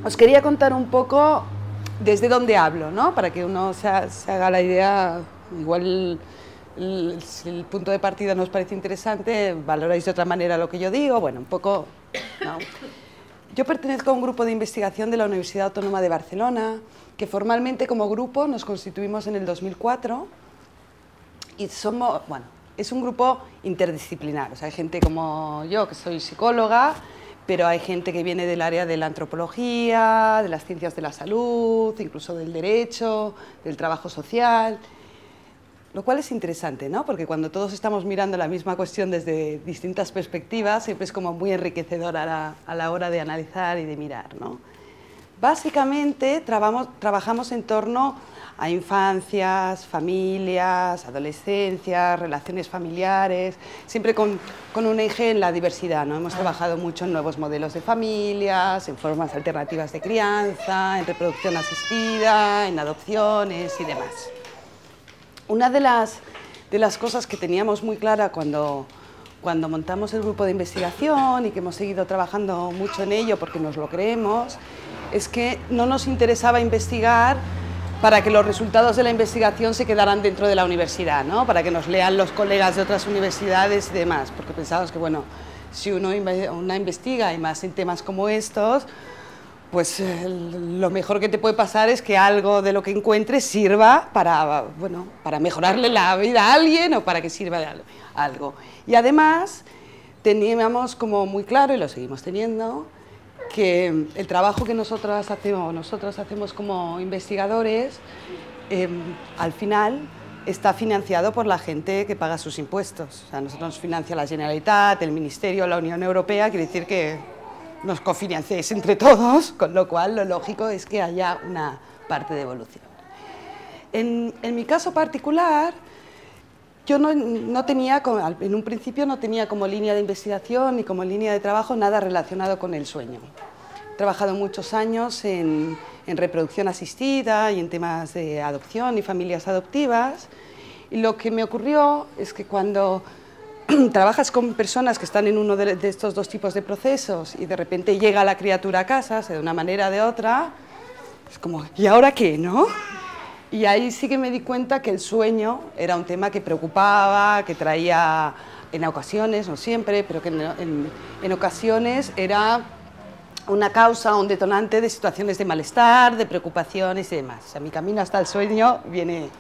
Os quería contar un poco desde dónde hablo, ¿no? Para que uno se haga la idea, igual si el punto de partida nos parece interesante, valoráis de otra manera lo que yo digo, bueno, un poco, ¿no? Yo pertenezco a un grupo de investigación de la Universidad Autónoma de Barcelona, que formalmente como grupo nos constituimos en el 2004 y somos, bueno, es un grupo interdisciplinar, o sea, hay gente como yo, que soy psicóloga, pero hay gente que viene del área de la antropología, de las ciencias de la salud, incluso del derecho, del trabajo social, lo cual es interesante, ¿no? Porque cuando todos estamos mirando la misma cuestión desde distintas perspectivas, siempre es como muy enriquecedor a la hora de analizar y de mirar, ¿no? Básicamente trabajamos en torno a infancias, familias, adolescencias, relaciones familiares, siempre con un eje en la diversidad, ¿no? Hemos trabajado mucho en nuevos modelos de familias, en formas alternativas de crianza, en reproducción asistida, en adopciones y demás. Una de las cosas que teníamos muy clara cuando montamos el grupo de investigación y que hemos seguido trabajando mucho en ello porque nos lo creemos, es que no nos interesaba investigar para que los resultados de la investigación se quedaran dentro de la universidad, ¿no? Para que nos lean los colegas de otras universidades y demás, porque pensábamos que, bueno, si uno investiga, y más en temas como estos, pues lo mejor que te puede pasar es que algo de lo que encuentres sirva para, bueno, para mejorarle la vida a alguien o para que sirva de algo. Y además teníamos como muy claro, y lo seguimos teniendo, que el trabajo que nosotros hacemos como investigadores, al final está financiado por la gente que paga sus impuestos. O sea, nosotros nos financia la Generalitat, el Ministerio, la Unión Europea, quiere decir que nos cofinanciéis entre todos, con lo cual lo lógico es que haya una parte de evolución. En mi caso particular, yo no tenía, en un principio no tenía como línea de investigación ni como línea de trabajo nada relacionado con el sueño. He trabajado muchos años en reproducción asistida y en temas de adopción y familias adoptivas, y lo que me ocurrió es que cuando trabajas con personas que están en uno de estos dos tipos de procesos y de repente llega la criatura a casa, sea de una manera o de otra, es como, ¿y ahora qué, no? Y ahí sí que me di cuenta que el sueño era un tema que preocupaba, que traía en ocasiones, no siempre, pero que en ocasiones era una causa, un detonante de situaciones de malestar, de preocupaciones y demás. O sea, mi camino hasta el sueño viene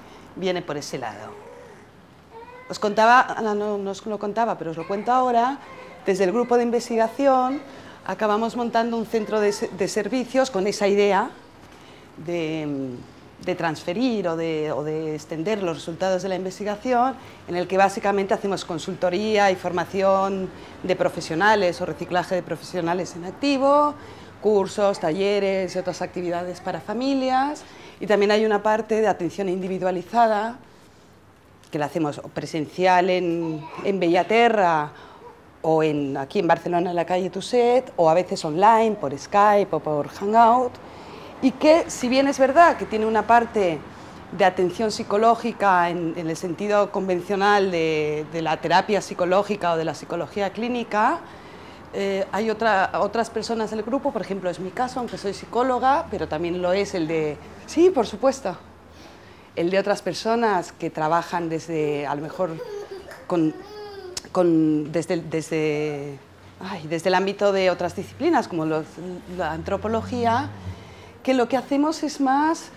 por ese lado. Os contaba, no os lo contaba, pero os lo cuento ahora, desde el grupo de investigación acabamos montando un centro de servicios con esa idea de transferir o de extender los resultados de la investigación, en el que básicamente hacemos consultoría y formación de profesionales o reciclaje de profesionales en activo, cursos, talleres y otras actividades para familias, y también hay una parte de atención individualizada que la hacemos presencial en Bellaterra o aquí en Barcelona en la calle Tuset, o a veces online por Skype o por Hangout, y que, si bien es verdad que tiene una parte de atención psicológica en el sentido convencional de la terapia psicológica o de la psicología clínica, hay otras personas del grupo, por ejemplo, es mi caso, aunque soy psicóloga, pero también lo es el de... Sí, por supuesto. El de otras personas que trabajan desde, a lo mejor, desde el ámbito de otras disciplinas, como la antropología, que lo que hacemos es más,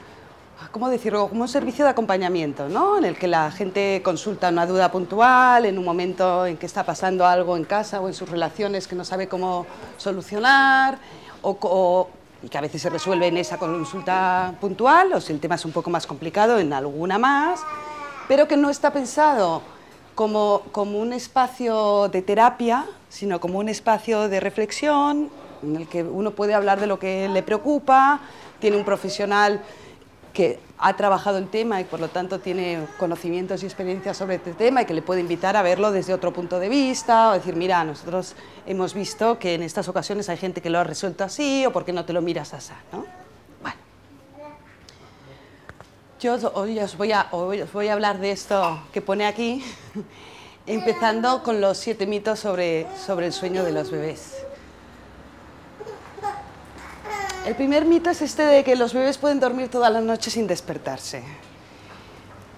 ¿cómo decirlo?, como un servicio de acompañamiento, ¿no? En el que la gente consulta una duda puntual, en un momento en que está pasando algo en casa o en sus relaciones que no sabe cómo solucionar, y que a veces se resuelve en esa consulta puntual, o si el tema es un poco más complicado, en alguna más, pero que no está pensado como un espacio de terapia, sino como un espacio de reflexión, en el que uno puede hablar de lo que le preocupa, tiene un profesional que ha trabajado el tema y por lo tanto tiene conocimientos y experiencias sobre este tema y que le puede invitar a verlo desde otro punto de vista, o decir, mira, nosotros hemos visto que en estas ocasiones hay gente que lo ha resuelto así, o por qué no te lo miras así, ¿no? Bueno, yo hoy os voy a hablar de esto que pone aquí, empezando con los 7 mitos sobre el sueño de los bebés. El primer mito es este de que los bebés pueden dormir toda la noche sin despertarse.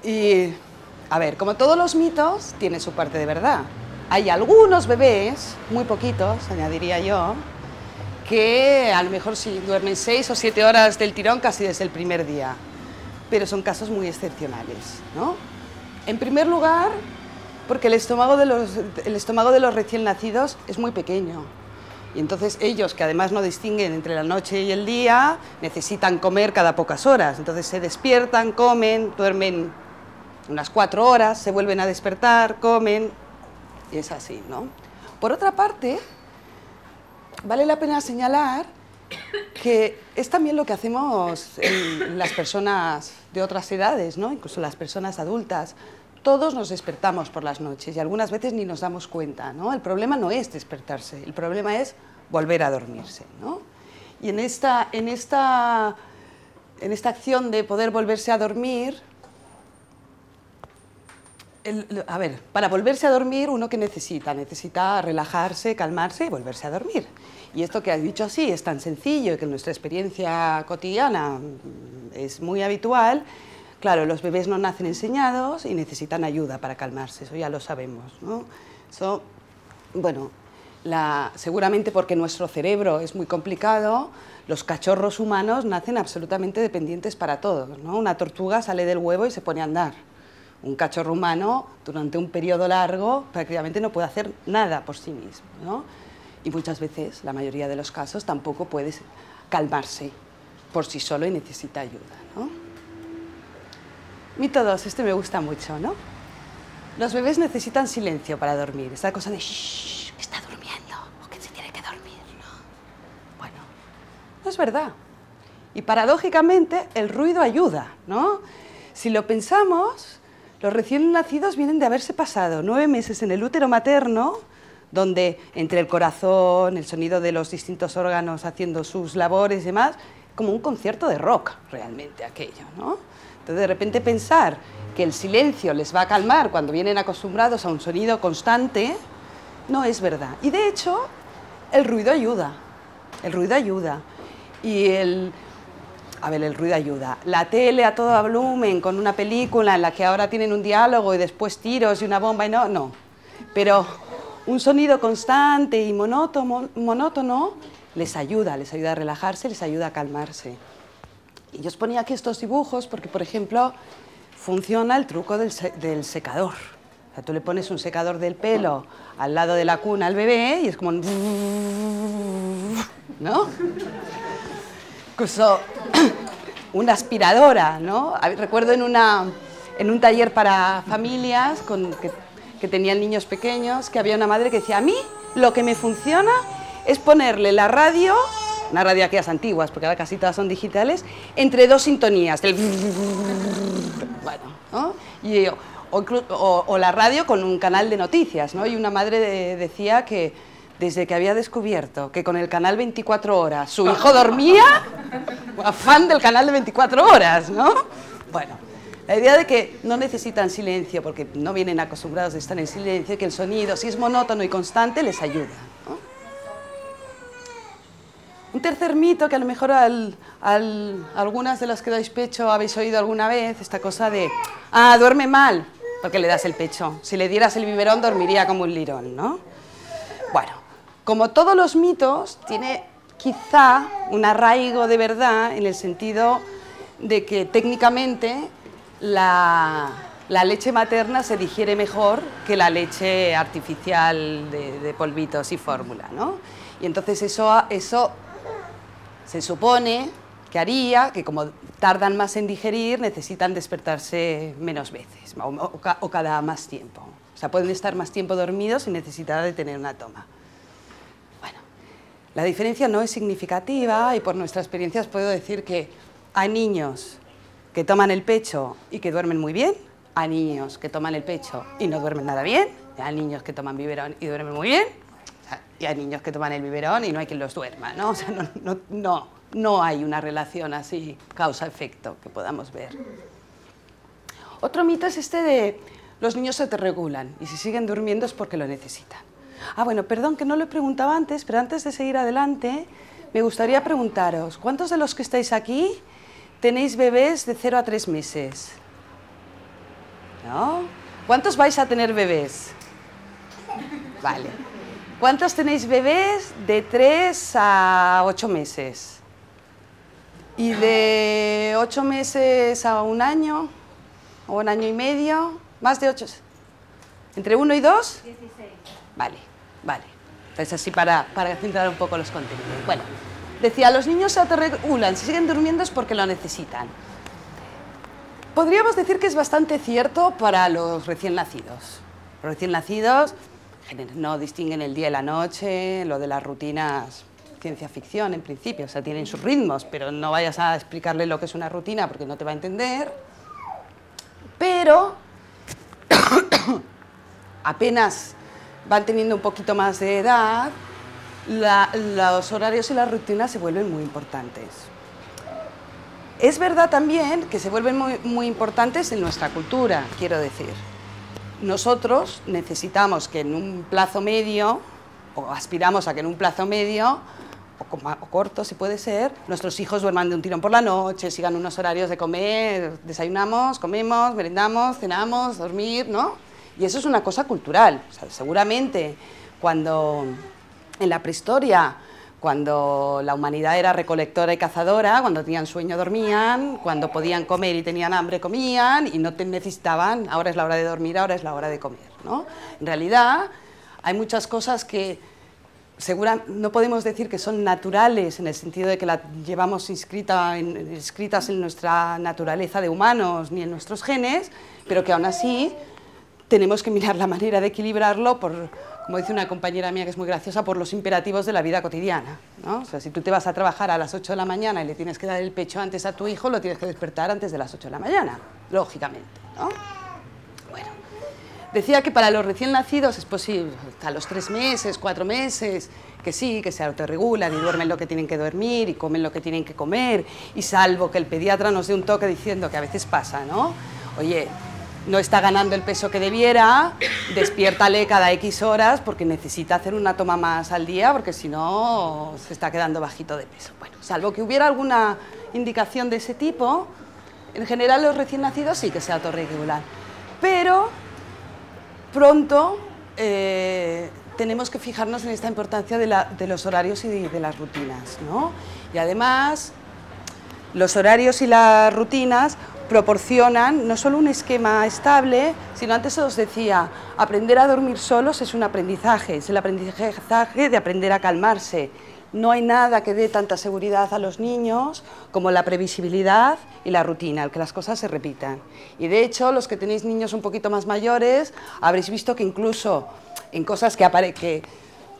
Y, a ver, como todos los mitos, tiene su parte de verdad. Hay algunos bebés, muy poquitos, añadiría yo, que a lo mejor sí duermen 6 o 7 horas del tirón casi desde el primer día, pero son casos muy excepcionales, ¿no? En primer lugar, porque el estómago de los recién nacidos es muy pequeño, y entonces ellos, que además no distinguen entre la noche y el día, necesitan comer cada pocas horas, entonces se despiertan, comen, duermen unas 4 horas, se vuelven a despertar, comen, y es así, ¿no? Por otra parte, vale la pena señalar que es también lo que hacemos en las personas de otras edades, ¿no? Incluso las personas adultas. Todos nos despertamos por las noches y algunas veces ni nos damos cuenta, ¿no? El problema no es despertarse, el problema es volver a dormirse, ¿no? Y en esta acción de poder volverse a dormir, a ver, para volverse a dormir, ¿uno qué necesita? Necesita relajarse, calmarse y volverse a dormir. Y esto que has dicho así es tan sencillo y que en nuestra experiencia cotidiana es muy habitual. Claro, los bebés no nacen enseñados y necesitan ayuda para calmarse, eso ya lo sabemos, ¿no? Eso, bueno, seguramente porque nuestro cerebro es muy complicado, los cachorros humanos nacen absolutamente dependientes para todo, ¿no? Una tortuga sale del huevo y se pone a andar. Un cachorro humano, durante un periodo largo, prácticamente no puede hacer nada por sí mismo, ¿no? Y muchas veces, la mayoría de los casos, tampoco puede calmarse por sí solo y necesita ayuda, ¿no? Mito 2, este me gusta mucho, ¿no? Los bebés necesitan silencio para dormir, esa cosa de shh, que está durmiendo o que se tiene que dormir, ¿no? Bueno, no es verdad. Y paradójicamente, el ruido ayuda, ¿no? Si lo pensamos, los recién nacidos vienen de haberse pasado 9 meses en el útero materno, donde entre el corazón, el sonido de los distintos órganos haciendo sus labores y demás, como un concierto de rock realmente aquello, ¿no? Entonces de repente pensar que el silencio les va a calmar cuando vienen acostumbrados a un sonido constante, no es verdad. Y de hecho, el ruido ayuda, Y el ruido ayuda. La tele a todo volumen, con una película en la que ahora tienen un diálogo y después tiros y una bomba y no. Pero un sonido constante y monótono les ayuda a relajarse, les ayuda a calmarse. Y yo os ponía aquí estos dibujos porque, por ejemplo, funciona el truco del secador. O sea, tú le pones un secador del pelo al lado de la cuna al bebé y es como... ¿no? Incluso una aspiradora, ¿no? Recuerdo en un taller para familias que tenían niños pequeños, que había una madre que decía, a mí lo que me funciona es ponerle la radio, una radio aquellas antiguas, porque ahora casi todas son digitales, entre 2 sintonías, del... bueno, ¿no? Y, o la radio con un canal de noticias, ¿no? Y una madre decía que desde que había descubierto que con el canal 24 horas su hijo dormía, fan del canal de 24 horas, ¿no? Bueno, la idea de que no necesitan silencio porque no vienen acostumbrados a estar en silencio, que el sonido, si es monótono y constante, les ayuda, ¿no? Un tercer mito que a lo mejor algunas de las que dais pecho habéis oído alguna vez, esta cosa de, duerme mal porque le das el pecho. Si le dieras el biberón dormiría como un lirón, ¿no? Bueno, como todos los mitos, tiene quizá un arraigo de verdad en el sentido de que técnicamente la leche materna se digiere mejor que la leche artificial de polvitos y fórmula, ¿no? Y entonces eso se supone que haría que, como tardan más en digerir, necesitan despertarse menos veces o cada más tiempo. O sea, pueden estar más tiempo dormidos sin necesidad de tener una toma. Bueno, la diferencia no es significativa y por nuestra experiencia os puedo decir que hay niños que toman el pecho y que duermen muy bien, hay niños que toman el pecho y no duermen nada bien, y hay niños que toman biberón y duermen muy bien, y hay niños que toman el biberón y no hay quien los duerma, ¿no? O sea, no hay una relación así, causa-efecto, que podamos ver. Otro mito es este de los niños se autorregulan y si siguen durmiendo es porque lo necesitan. Bueno, perdón que no lo he preguntado antes, pero antes de seguir adelante, me gustaría preguntaros, ¿cuántos de los que estáis aquí tenéis bebés de 0 a 3 meses? ¿No? ¿Cuántos vais a tener bebés? Vale. ¿Cuántos tenéis bebés de 3 a 8 meses? ¿Y de 8 meses a 1 año? ¿O 1 año y medio? ¿Más de 8? ¿Entre 1 y 2? 16. Vale, vale. Entonces así para centrar un poco los contenidos. Bueno, decía, los niños se autorregulan, si siguen durmiendo es porque lo necesitan. Podríamos decir que es bastante cierto para los recién nacidos. Los recién nacidos no distinguen el día y la noche, lo de las rutinas, ciencia ficción en principio, o sea, tienen sus ritmos, pero no vayas a explicarle lo que es una rutina porque no te va a entender. Pero apenas van teniendo un poquito más de edad, los horarios y las rutinas se vuelven muy importantes. Es verdad también que se vuelven muy importantes en nuestra cultura, quiero decir. Nosotros necesitamos que en un plazo medio, o aspiramos a que en un plazo medio, o corto si puede ser, nuestros hijos duerman de un tirón por la noche, sigan unos horarios de comer, desayunamos, comemos, merendamos, cenamos, dormir, ¿no? Y eso es una cosa cultural. O sea, seguramente cuando en la prehistoria, cuando la humanidad era recolectora y cazadora, cuando tenían sueño dormían, cuando podían comer y tenían hambre comían y no te necesitaban, ahora es la hora de dormir, ahora es la hora de comer, ¿no? En realidad hay muchas cosas que no podemos decir que son naturales en el sentido de que las llevamos inscritas en nuestra naturaleza de humanos ni en nuestros genes, pero que aún así tenemos que mirar la manera de equilibrarlo por, como dice una compañera mía que es muy graciosa, por los imperativos de la vida cotidiana, ¿no? O sea, si tú te vas a trabajar a las 8 de la mañana y le tienes que dar el pecho antes a tu hijo, lo tienes que despertar antes de las 8 de la mañana, lógicamente, ¿no? Bueno, decía que para los recién nacidos es posible, hasta los 3 meses, 4 meses, que sí, que se autorregulan y duermen lo que tienen que dormir y comen lo que tienen que comer, y salvo que el pediatra nos dé un toque diciendo que a veces pasa, ¿no? Oye, no está ganando el peso que debiera, despiértale cada X horas porque necesita hacer una toma más al día porque si no se está quedando bajito de peso. Bueno, salvo que hubiera alguna indicación de ese tipo, en general los recién nacidos sí que se autorregulan, pero pronto tenemos que fijarnos en esta importancia de los horarios y de las rutinas, ¿no? Y además, los horarios y las rutinas proporcionan no solo un esquema estable, sino antes os decía, aprender a dormir solos es un aprendizaje, es el aprendizaje de aprender a calmarse. No hay nada que dé tanta seguridad a los niños como la previsibilidad y la rutina, el que las cosas se repitan. Y de hecho, los que tenéis niños un poquito más mayores, habréis visto que incluso en cosas que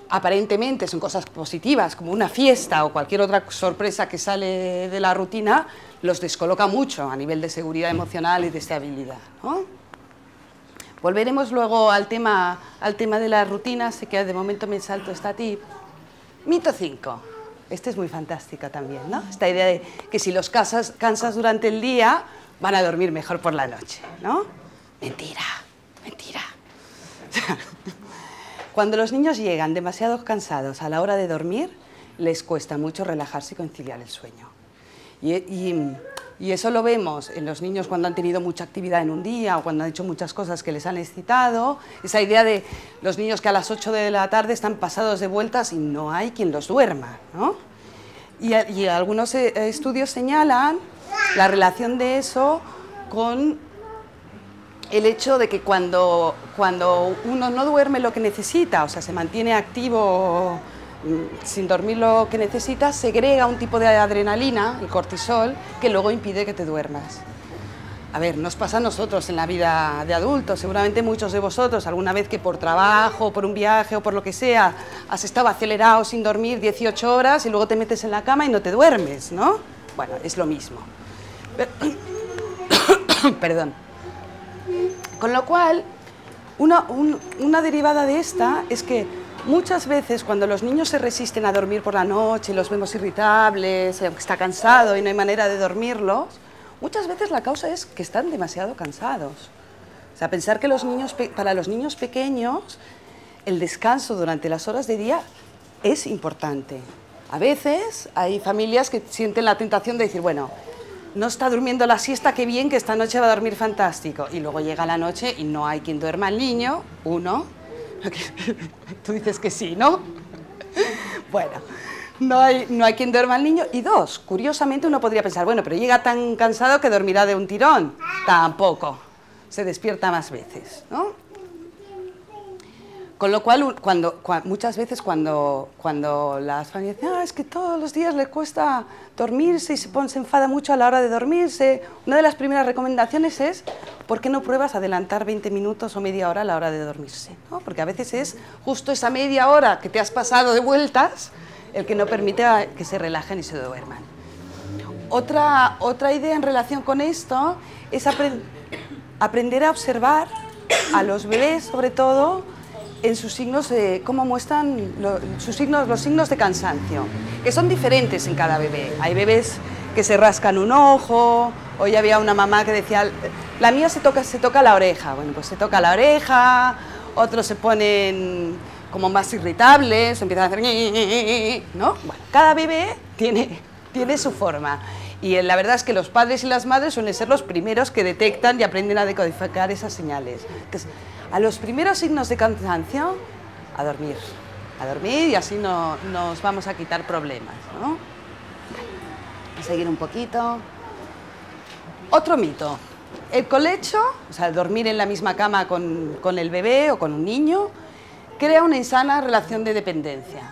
aparentemente son cosas positivas, como una fiesta o cualquier otra sorpresa que sale de la rutina, los descoloca mucho a nivel de seguridad emocional y de estabilidad, ¿no? Volveremos luego al tema de las rutinas, así que de momento me salto esta tip. Mito 5. Este es muy fantástico también, ¿no? Esta idea de que si los cansas durante el día, van a dormir mejor por la noche, ¿no? Mentira, mentira. Cuando los niños llegan demasiado cansados a la hora de dormir, les cuesta mucho relajarse y conciliar el sueño. Y eso lo vemos en los niños cuando han tenido mucha actividad en un día o cuando han hecho muchas cosas que les han excitado. Esa idea de los niños que a las 8 de la tarde están pasados de vueltas y no hay quien los duerma, ¿no? Y algunos estudios señalan la relación de eso con el hecho de que cuando uno no duerme lo que necesita, o sea, se mantiene activo sin dormir lo que necesitas, segrega un tipo de adrenalina, el cortisol, que luego impide que te duermas. A ver, nos pasa a nosotros en la vida de adultos, seguramente muchos de vosotros, alguna vez que por trabajo, por un viaje o por lo que sea, has estado acelerado sin dormir 18 horas y luego te metes en la cama y no te duermes, ¿no? Bueno, es lo mismo. Perdón. Con lo cual, una derivada de esta es que muchas veces cuando los niños se resisten a dormir por la noche, los vemos irritables, aunque está cansado y no hay manera de dormirlos, muchas veces la causa es que están demasiado cansados. O sea, pensar que para los niños pequeños el descanso durante las horas de día es importante. A veces hay familias que sienten la tentación de decir, bueno, no está durmiendo la siesta, qué bien, que esta noche va a dormir fantástico. Y luego llega la noche y no hay quien duerma al niño, uno. Tú dices que sí, ¿no? Bueno, no hay quien duerma al niño. Y dos, curiosamente uno podría pensar, bueno, pero llega tan cansado que dormirá de un tirón. Tampoco, se despierta más veces, ¿no? Con lo cual, muchas veces cuando las familias dicen, es que todos los días le cuesta dormirse y se enfada mucho a la hora de dormirse, una de las primeras recomendaciones es, ¿por qué no pruebas adelantar 20 minutos o media hora a la hora de dormirse? ¿No? Porque a veces es justo esa media hora que te has pasado de vueltas el que no permite que se relajen y se duerman. Otra idea en relación con esto es aprender a observar a los bebés, sobre todo, en sus signos, cómo muestran los signos de cansancio, que son diferentes en cada bebé. Hay bebés que se rascan un ojo. Hoy había una mamá que decía, la mía se toca la oreja. Bueno, pues se toca la oreja, otros se ponen como más irritables, empiezan a hacer, ¿no? Bueno, cada bebé tiene su forma. Y la verdad es que los padres y las madres suelen ser los primeros que detectan y aprenden a decodificar esas señales. Entonces, a los primeros signos de cansancio, a dormir y así no nos vamos a quitar problemas, ¿no? Vamos a seguir un poquito. Otro mito, el colecho, o sea, el dormir en la misma cama con el bebé o con un niño, crea una insana relación de dependencia.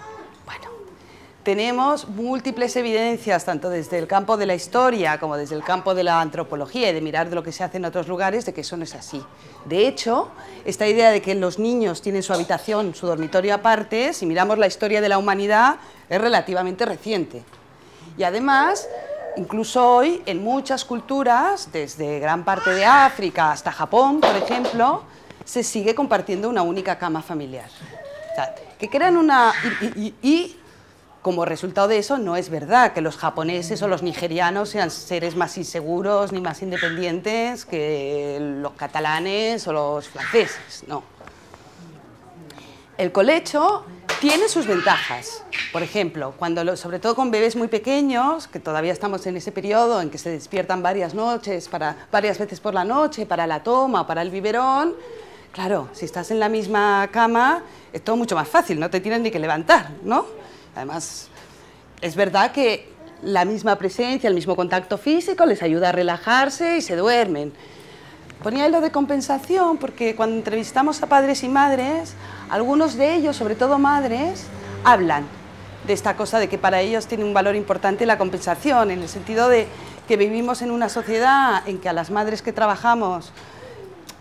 Tenemos múltiples evidencias, tanto desde el campo de la historia como desde el campo de la antropología y de mirar de lo que se hace en otros lugares, de que eso no es así. De hecho, esta idea de que los niños tienen su habitación, su dormitorio aparte, si miramos la historia de la humanidad, es relativamente reciente. Y además, incluso hoy, en muchas culturas, desde gran parte de África hasta Japón, por ejemplo, se sigue compartiendo una única cama familiar. O sea, que crean una... Como resultado de eso, no es verdad que los japoneses o los nigerianos sean seres más inseguros ni más independientes que los catalanes o los franceses, no. El colecho tiene sus ventajas. Por ejemplo, sobre todo con bebés muy pequeños, que todavía estamos en ese periodo en que se despiertan varias veces por la noche para la toma o para el biberón, claro, si estás en la misma cama es todo mucho más fácil, no te tienes ni que levantar, ¿no? Además, es verdad que la misma presencia, el mismo contacto físico les ayuda a relajarse y se duermen. Ponía lo de compensación porque cuando entrevistamos a padres y madres, algunos de ellos, sobre todo madres, hablan de esta cosa de que para ellos tiene un valor importante la compensación, en el sentido de que vivimos en una sociedad en que a las madres que trabajamos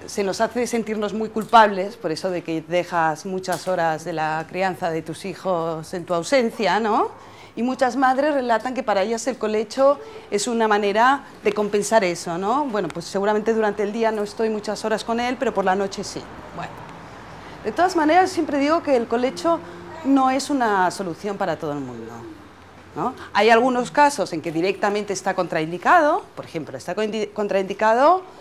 se nos hace sentirnos muy culpables, por eso de que dejas muchas horas de la crianza de tus hijos en tu ausencia, ¿no? Y muchas madres relatan que para ellas el colecho es una manera de compensar eso, ¿no? Bueno, pues seguramente durante el día no estoy muchas horas con él, pero por la noche sí. Bueno, de todas maneras siempre digo que el colecho no es una solución para todo el mundo, ¿no? Hay algunos casos en que directamente está contraindicado, por ejemplo, está contraindicado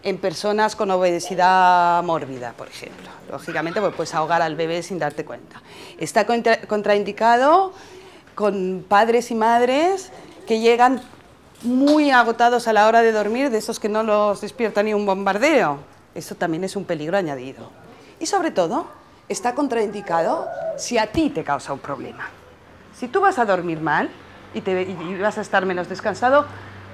en personas con obesidad mórbida, por ejemplo. Lógicamente, pues puedes ahogar al bebé sin darte cuenta. Está contraindicado con padres y madres que llegan muy agotados a la hora de dormir, de esos que no los despierta ni un bombardeo. Eso también es un peligro añadido. Y sobre todo, está contraindicado si a ti te causa un problema. Si tú vas a dormir mal y vas a estar menos descansado,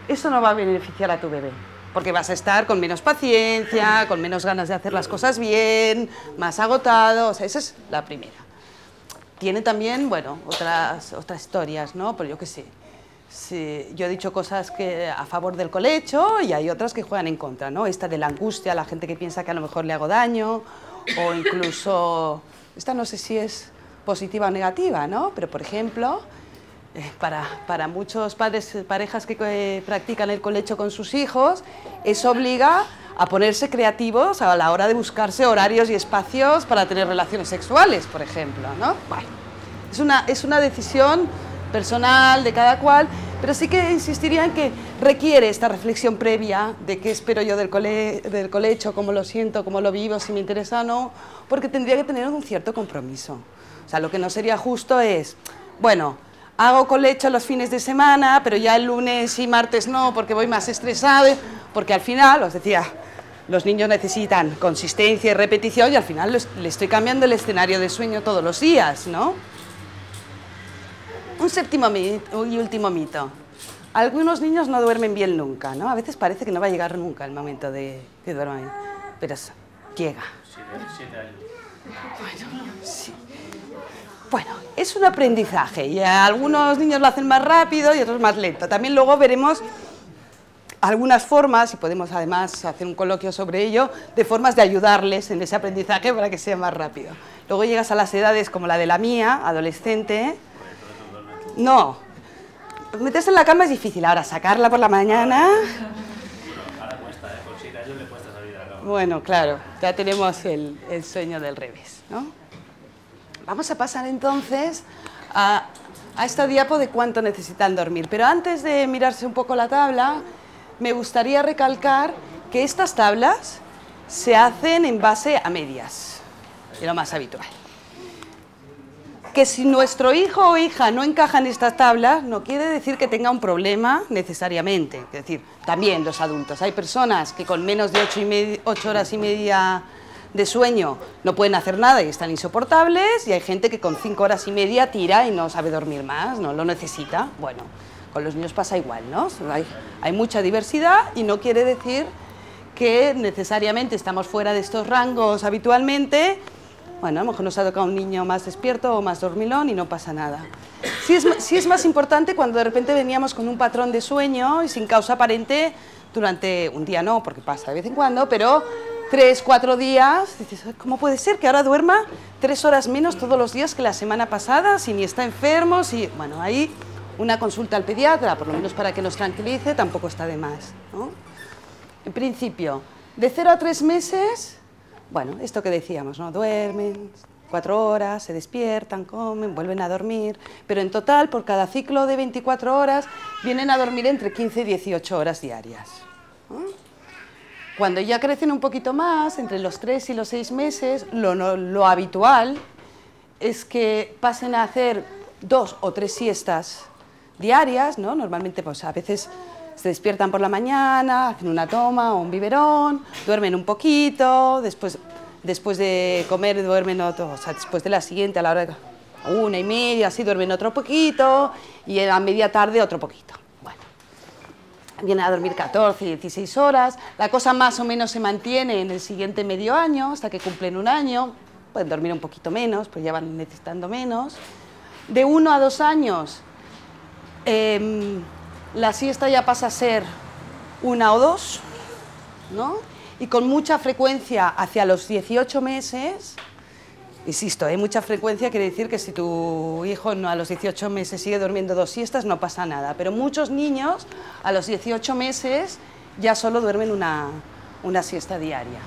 eso no va a beneficiar a tu bebé. Porque vas a estar con menos paciencia, con menos ganas de hacer las cosas bien, más agotado, o sea, esa es la primera. Tiene también, bueno, otras historias, ¿no? Pero yo qué sé, yo he dicho cosas a favor del colecho y hay otras que juegan en contra, ¿no? Esta de la angustia, la gente que piensa que a lo mejor le hago daño, o incluso, esta no sé si es positiva o negativa, ¿no? Pero, por ejemplo, para muchos padres, parejas que practican el colecho con sus hijos, eso obliga a ponerse creativos a la hora de buscarse horarios y espacios para tener relaciones sexuales, por ejemplo, ¿no? Bueno, es una decisión personal de cada cual, pero sí que insistiría en que requiere esta reflexión previa de qué espero yo del colecho, cómo lo siento, cómo lo vivo, si me interesa o no, porque tendría que tener un cierto compromiso. O sea, lo que no sería justo es, bueno, hago colecho los fines de semana, pero ya el lunes y martes no, porque voy más estresado, porque al final, os decía, los niños necesitan consistencia y repetición y al final le estoy cambiando el escenario de sueño todos los días, ¿no? Un séptimo y último mito. Algunos niños no duermen bien nunca, ¿no? A veces parece que no va a llegar nunca el momento de que duerman, pero llega. 7 años. Bueno, sí. Bueno, es un aprendizaje y algunos niños lo hacen más rápido y otros más lento. También luego veremos algunas formas, y podemos además hacer un coloquio sobre ello, de formas de ayudarles en ese aprendizaje para que sea más rápido. Luego llegas a las edades como la de la mía, adolescente. No, meterse en la cama es difícil, ahora sacarla por la mañana... Ahora cuesta, con 7 años le cuesta salir de la cama. Bueno, claro, ya tenemos el sueño del revés, ¿no? Vamos a pasar entonces a esta diapo de cuánto necesitan dormir. Pero antes de mirarse un poco la tabla, me gustaría recalcar que estas tablas se hacen en base a medias, de lo más habitual. Que si nuestro hijo o hija no encaja en estas tablas, no quiere decir que tenga un problema necesariamente. Es decir, también los adultos. Hay personas que con menos de 8 horas y media de sueño no pueden hacer nada y están insoportables, y hay gente que con 5 horas y media tira y no sabe dormir más, no lo necesita. Bueno, con los niños pasa igual, ¿no? Hay mucha diversidad y no quiere decir que necesariamente estamos fuera de estos rangos habitualmente. Bueno, a lo mejor nos ha tocado un niño más despierto o más dormilón y no pasa nada. Sí es más importante cuando de repente veníamos con un patrón de sueño y sin causa aparente durante un día, no, porque pasa de vez en cuando, pero 3, 4 días, dices, ¿cómo puede ser que ahora duerma 3 horas menos todos los días que la semana pasada, si ni está enfermo? Si... Bueno, ahí una consulta al pediatra, por lo menos para que nos tranquilice, tampoco está de más, ¿no? En principio, de 0 a 3 meses, bueno, esto que decíamos, ¿no? Duermen 4 horas, se despiertan, comen, vuelven a dormir, pero en total, por cada ciclo de 24 horas, vienen a dormir entre 15 y 18 horas diarias, ¿no? Cuando ya crecen un poquito más, entre los 3 y los 6 meses, lo habitual es que pasen a hacer 2 o 3 siestas diarias, ¿no? Normalmente, pues a veces se despiertan por la mañana, hacen una toma o un biberón, duermen un poquito, después de comer duermen otro, o sea, después de la siguiente, a la hora de 1:30, así duermen otro poquito, y a media tarde otro poquito. Vienen a dormir 14, 16 horas, la cosa más o menos se mantiene en el siguiente medio año, hasta que cumplen 1 año, pueden dormir un poquito menos, pues ya van necesitando menos. De 1 a 2 años, la siesta ya pasa a ser 1 o 2, ¿no? Y con mucha frecuencia hacia los 18 meses, insisto, mucha frecuencia quiere decir que si tu hijo a los 18 meses sigue durmiendo 2 siestas no pasa nada, pero muchos niños a los 18 meses ya solo duermen una siesta diaria.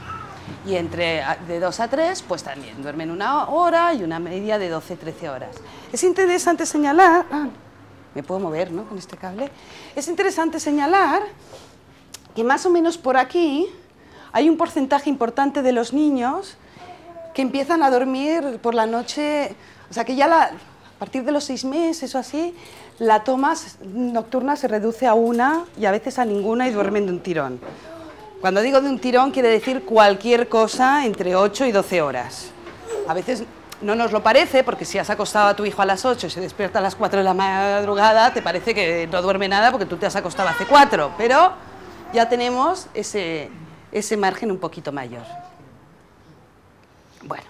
Y de 2 a 3 pues también duermen 1 hora y una media de 12-13 horas. Es interesante señalar, me puedo mover, ¿no?, con este cable, es interesante señalar que más o menos por aquí hay un porcentaje importante de los niños que empiezan a dormir por la noche, o sea que ya a partir de los 6 meses o así, la toma nocturna se reduce a 1 y a veces a ninguna y duermen de un tirón. Cuando digo de un tirón quiere decir cualquier cosa entre 8 y 12 horas. A veces no nos lo parece, porque si has acostado a tu hijo a las 8 y se despierta a las 4 de la madrugada, te parece que no duerme nada porque tú te has acostado hace 4, pero ya tenemos ese margen un poquito mayor. Bueno,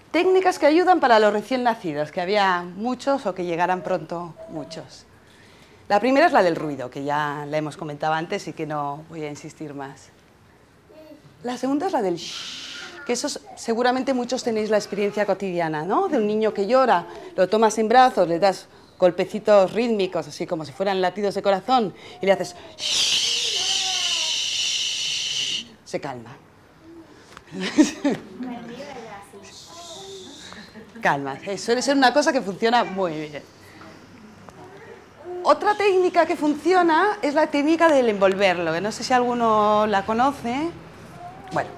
técnicas que ayudan para los recién nacidos, que había muchos o que llegarán pronto muchos. La primera es la del ruido, que ya la hemos comentado antes y que no voy a insistir más. La segunda es la del shh, que eso seguramente muchos tenéis la experiencia cotidiana, ¿no? De un niño que llora, lo tomas en brazos, le das golpecitos rítmicos, así como si fueran latidos de corazón, y le haces shh, se calma. Calma, suele ser una cosa que funciona muy bien. Otra técnica que funciona es la técnica del envolverlo, que no sé si alguno la conoce. Bueno,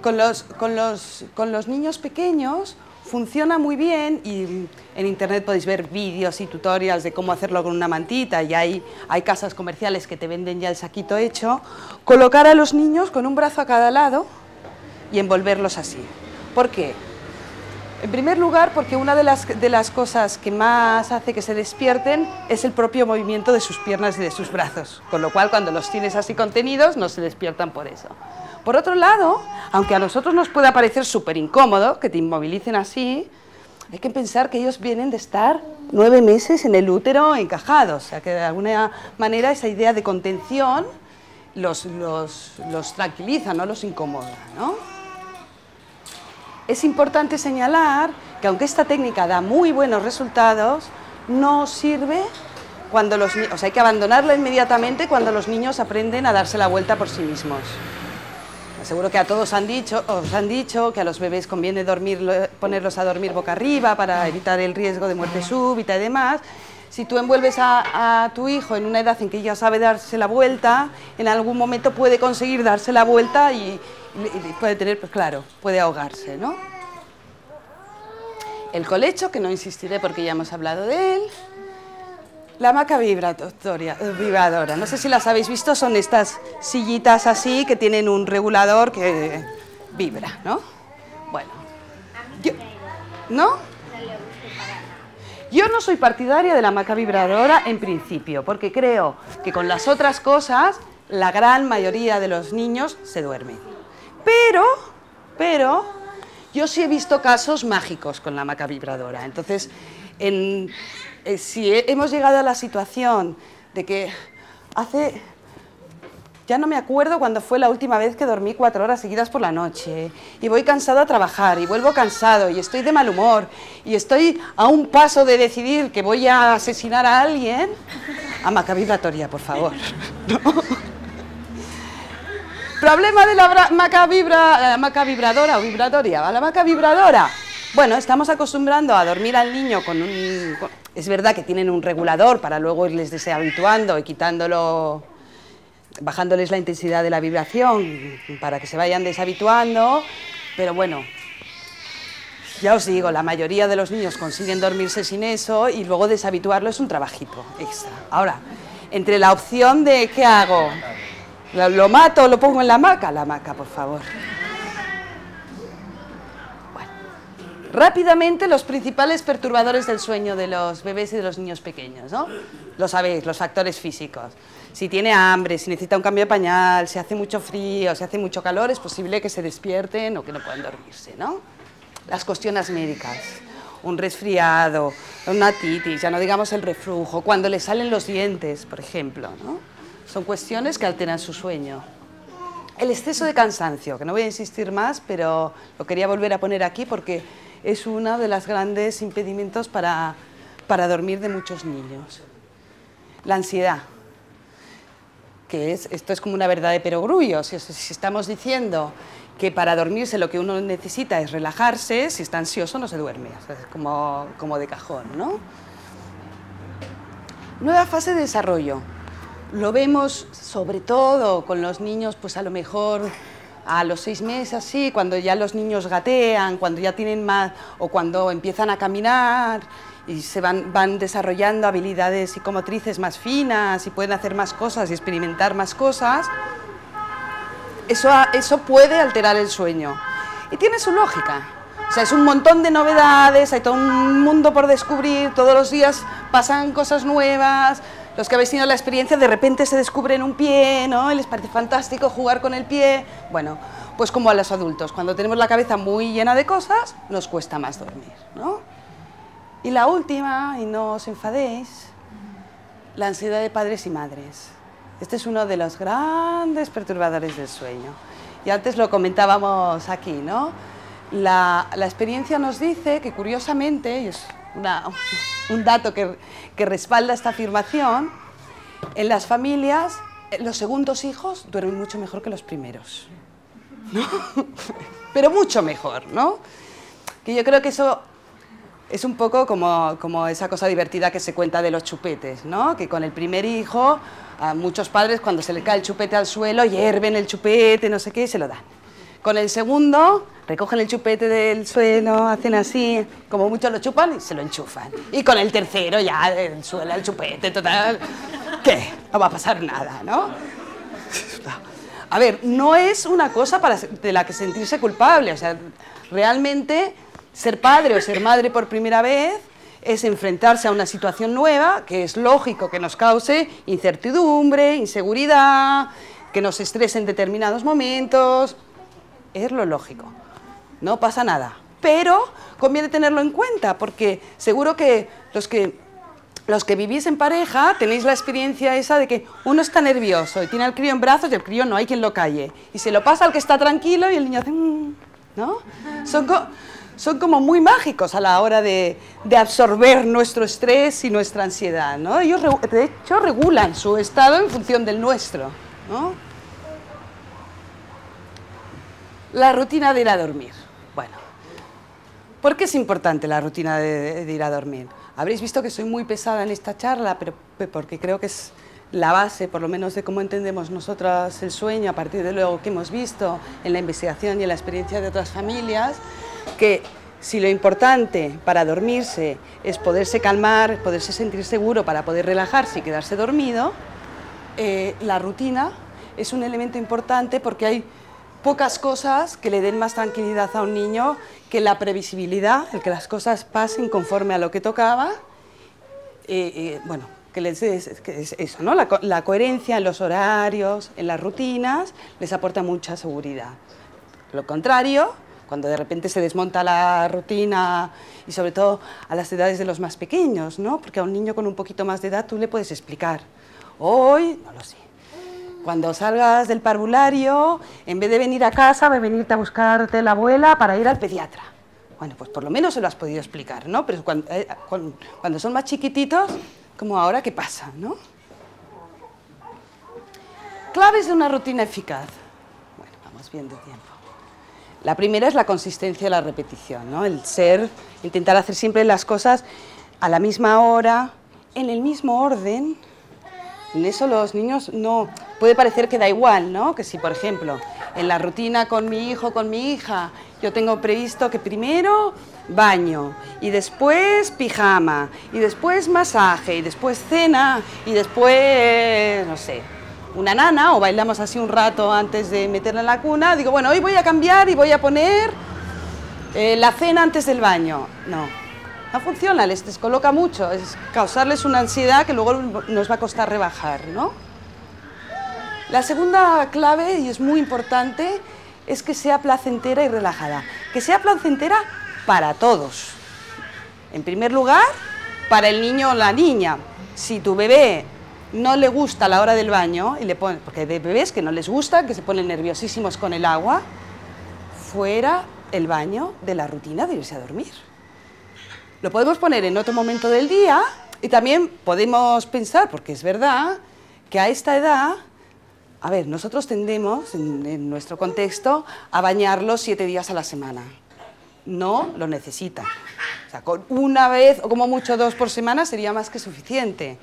con los niños pequeños funciona muy bien y en internet podéis ver vídeos y tutorials de cómo hacerlo con una mantita y hay casas comerciales que te venden ya el saquito hecho. Colocar a los niños con un brazo a cada lado y envolverlos así. ¿Por qué? En primer lugar, porque una de las cosas que más hace que se despierten es el propio movimiento de sus piernas y de sus brazos, con lo cual cuando los tienes así contenidos no se despiertan por eso. Por otro lado, aunque a nosotros nos pueda parecer súper incómodo que te inmovilicen así, hay que pensar que ellos vienen de estar 9 meses en el útero encajados, o sea que de alguna manera esa idea de contención los tranquiliza, no los incomoda, ¿no? Es importante señalar que aunque esta técnica da muy buenos resultados, no sirve cuando los niños, o sea, hay que abandonarla inmediatamente cuando los niños aprenden a darse la vuelta por sí mismos. Seguro que a todos os han dicho que a los bebés conviene ponerlos a dormir boca arriba para evitar el riesgo de muerte súbita y demás. Si tú envuelves a tu hijo en una edad en que ya sabe darse la vuelta, en algún momento puede conseguir darse la vuelta y puede tener, pues claro, puede ahogarse, ¿no? El colecho, que no insistiré porque ya hemos hablado de él. La hamaca vibradora, no sé si las habéis visto, son estas sillitas así que tienen un regulador que vibra, ¿no? Bueno, ¿no? Yo no soy partidaria de la hamaca vibradora en principio, porque creo que con las otras cosas la gran mayoría de los niños se duermen. Pero yo sí he visto casos mágicos con la hamaca vibradora, entonces si hemos llegado a la situación de que ya no me acuerdo cuándo fue la última vez que dormí 4 horas seguidas por la noche, y voy cansado a trabajar, y vuelvo cansado, y estoy de mal humor, y estoy a un paso de decidir que voy a asesinar a alguien, hamaca vibratoria, por favor. ¿No? Problema de la hamaca vibradora o vibratoria. La hamaca vibradora. Bueno, estamos acostumbrando a dormir al niño con un... Es verdad que tienen un regulador para luego irles deshabituando y bajándoles la intensidad de la vibración para que se vayan deshabituando, pero bueno, ya os digo, la mayoría de los niños consiguen dormirse sin eso y luego deshabituarlo es un trabajito extra. Ahora, entre la opción de ¿qué hago? ¿Lo mato o lo pongo en la hamaca, por favor? Rápidamente, los principales perturbadores del sueño de los bebés y de los niños pequeños, ¿no? Lo sabéis, los factores físicos. Si tiene hambre, si necesita un cambio de pañal, si hace mucho frío, si hace mucho calor, es posible que se despierten o que no puedan dormirse, ¿no? Las cuestiones médicas, un resfriado, una titis, ya no digamos el reflujo, cuando le salen los dientes, por ejemplo, ¿no? Son cuestiones que alteran su sueño. El exceso de cansancio, que no voy a insistir más, pero lo quería volver a poner aquí porque es uno de los grandes impedimentos para dormir de muchos niños. La ansiedad, que esto es como una verdad de perogrullo. Si estamos diciendo que para dormirse lo que uno necesita es relajarse, si está ansioso no se duerme, o sea, es como de cajón, ¿no? Nueva fase de desarrollo. Lo vemos sobre todo con los niños, pues a lo mejor a los 6 meses, así, cuando ya los niños gatean, cuando ya tienen más, o cuando empiezan a caminar y se van desarrollando habilidades psicomotrices más finas y pueden hacer más cosas y experimentar más cosas, eso puede alterar el sueño. Y tiene su lógica. O sea, es un montón de novedades, hay todo un mundo por descubrir, todos los días pasan cosas nuevas. Los que habéis tenido la experiencia, de repente se descubren un pie, ¿no? Y les parece fantástico jugar con el pie. Bueno, pues como a los adultos, cuando tenemos la cabeza muy llena de cosas, nos cuesta más dormir, ¿no? Y la última, y no os enfadéis, la ansiedad de padres y madres. Este es uno de los grandes perturbadores del sueño. Y antes lo comentábamos aquí, ¿no? La experiencia nos dice que, curiosamente, y es un dato que respalda esta afirmación, en las familias los segundos hijos duermen mucho mejor que los primeros, ¿no? Pero mucho mejor, ¿no? Que yo creo que eso es un poco como esa cosa divertida que se cuenta de los chupetes, ¿no? Que con el primer hijo, a muchos padres cuando se le cae el chupete al suelo, hierven el chupete, no sé qué, y se lo dan. Con el segundo, recogen el chupete del suelo, hacen así, como muchos lo chupan y se lo enchufan. Y con el tercero ya el suelo, el chupete, total, ¿qué? No va a pasar nada, ¿no? A ver, no es una cosa de la que sentirse culpable, o sea, realmente ser padre o ser madre por primera vez es enfrentarse a una situación nueva, que es lógico que nos cause incertidumbre, inseguridad, que nos estrese en determinados momentos, es lo lógico, no pasa nada, pero conviene tenerlo en cuenta, porque seguro que los que vivís en pareja tenéis la experiencia esa de que uno está nervioso y tiene al crío en brazos y el crío no hay quien lo calle, y se lo pasa al que está tranquilo y el niño hace... ¿no? Son como muy mágicos a la hora de absorber nuestro estrés y nuestra ansiedad, ¿no? Ellos, de hecho, regulan su estado en función del nuestro, ¿no? La rutina de ir a dormir. Bueno, ¿por qué es importante la rutina de ir a dormir? Habréis visto que soy muy pesada en esta charla, pero porque creo que es la base, por lo menos, de cómo entendemos nosotras el sueño, a partir de lo que hemos visto en la investigación y en la experiencia de otras familias, que si lo importante para dormirse es poderse calmar, poderse sentir seguro para poder relajarse y quedarse dormido, la rutina es un elemento importante porque hay pocas cosas que le den más tranquilidad a un niño que la previsibilidad, el que las cosas pasen conforme a lo que tocaba, bueno, que es eso, ¿no? La coherencia en los horarios, en las rutinas, les aporta mucha seguridad. Lo contrario, cuando de repente se desmonta la rutina, y sobre todo a las edades de los más pequeños, ¿no? Porque a un niño con un poquito más de edad tú le puedes explicar, hoy, no lo sé, cuando salgas del parvulario, en vez de venir a casa, va a venirte a buscarte la abuela para ir al pediatra. Bueno, pues por lo menos se lo has podido explicar, ¿no? Pero cuando son más chiquititos, como ahora, ¿qué pasa, no? Claves de una rutina eficaz. Bueno, vamos viendo tiempo. La primera es la consistencia de la repetición, ¿no? Intentar hacer siempre las cosas a la misma hora, en el mismo orden. En eso los niños no... Puede parecer que da igual, ¿no? Que si, por ejemplo, en la rutina con mi hijo, con mi hija, yo tengo previsto que primero baño, y después pijama, y después masaje, y después cena, y después, no sé, una nana, o bailamos así un rato antes de meterla en la cuna, digo, bueno, hoy voy a cambiar y voy a poner la cena antes del baño. No funciona, les descoloca mucho, es causarles una ansiedad que luego nos va a costar rebajar, ¿no? La segunda clave, y es muy importante, es que sea placentera y relajada. Que sea placentera para todos. En primer lugar, para el niño o la niña. Si tu bebé no le gusta la hora del baño, porque hay bebés que no les gusta, que se ponen nerviosísimos con el agua, fuera el baño de la rutina de irse a dormir. Lo podemos poner en otro momento del día y también podemos pensar, porque es verdad, que a esta edad, a ver, nosotros tendemos, en nuestro contexto, a bañarlos 7 días a la semana. No lo necesitan. O sea, con una vez o como mucho 2 por semana sería más que suficiente.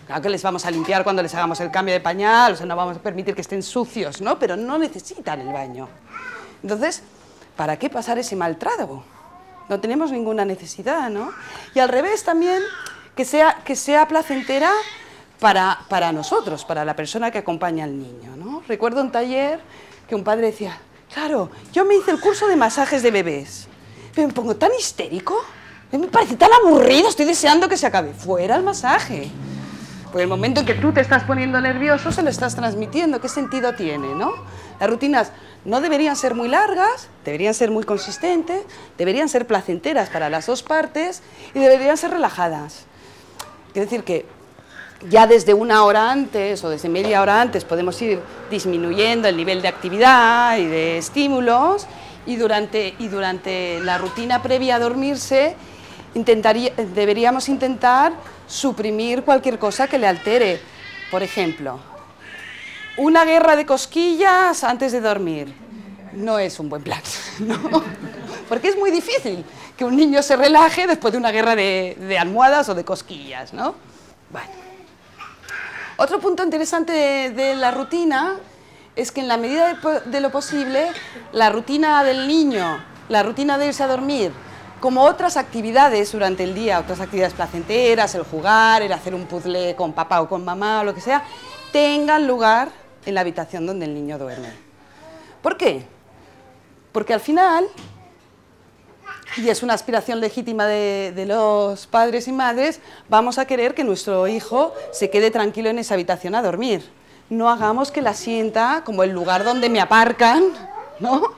Claro que les vamos a limpiar cuando les hagamos el cambio de pañal, o sea, no vamos a permitir que estén sucios, ¿no? Pero no necesitan el baño. Entonces, ¿para qué pasar ese mal trago? No tenemos ninguna necesidad, ¿no? Y al revés también, que sea placentera para nosotros, para la persona que acompaña al niño, ¿no? Recuerdo un taller que un padre decía, claro, yo me hice el curso de masajes de bebés, pero me pongo tan histérico, me parece tan aburrido, estoy deseando que se acabe. Fuera el masaje. Porque el momento en que tú te estás poniendo nervioso, se lo estás transmitiendo. ¿Qué sentido tiene, no? Las rutinas no deberían ser muy largas, deberían ser muy consistentes, deberían ser placenteras para las dos partes y deberían ser relajadas. Quiere decir que ya desde 1 hora antes o desde media hora antes podemos ir disminuyendo el nivel de actividad y de estímulos y durante la rutina previa a dormirse deberíamos intentar suprimir cualquier cosa que le altere. Por ejemplo, una guerra de cosquillas antes de dormir no es un buen plan, ¿no? Porque es muy difícil que un niño se relaje después de una guerra de almohadas o de cosquillas, ¿no? Bueno. Otro punto interesante de la rutina es que en la medida de lo posible la rutina del niño la rutina de irse a dormir, como otras actividades durante el día, otras actividades placenteras, el jugar, el hacer un puzzle con papá o con mamá o lo que sea, tengan lugar en la habitación donde el niño duerme. ¿Por qué? Porque al final, y es una aspiración legítima de los padres y madres, vamos a querer que nuestro hijo se quede tranquilo en esa habitación a dormir. No hagamos que la sienta como el lugar donde me aparcan, ¿no?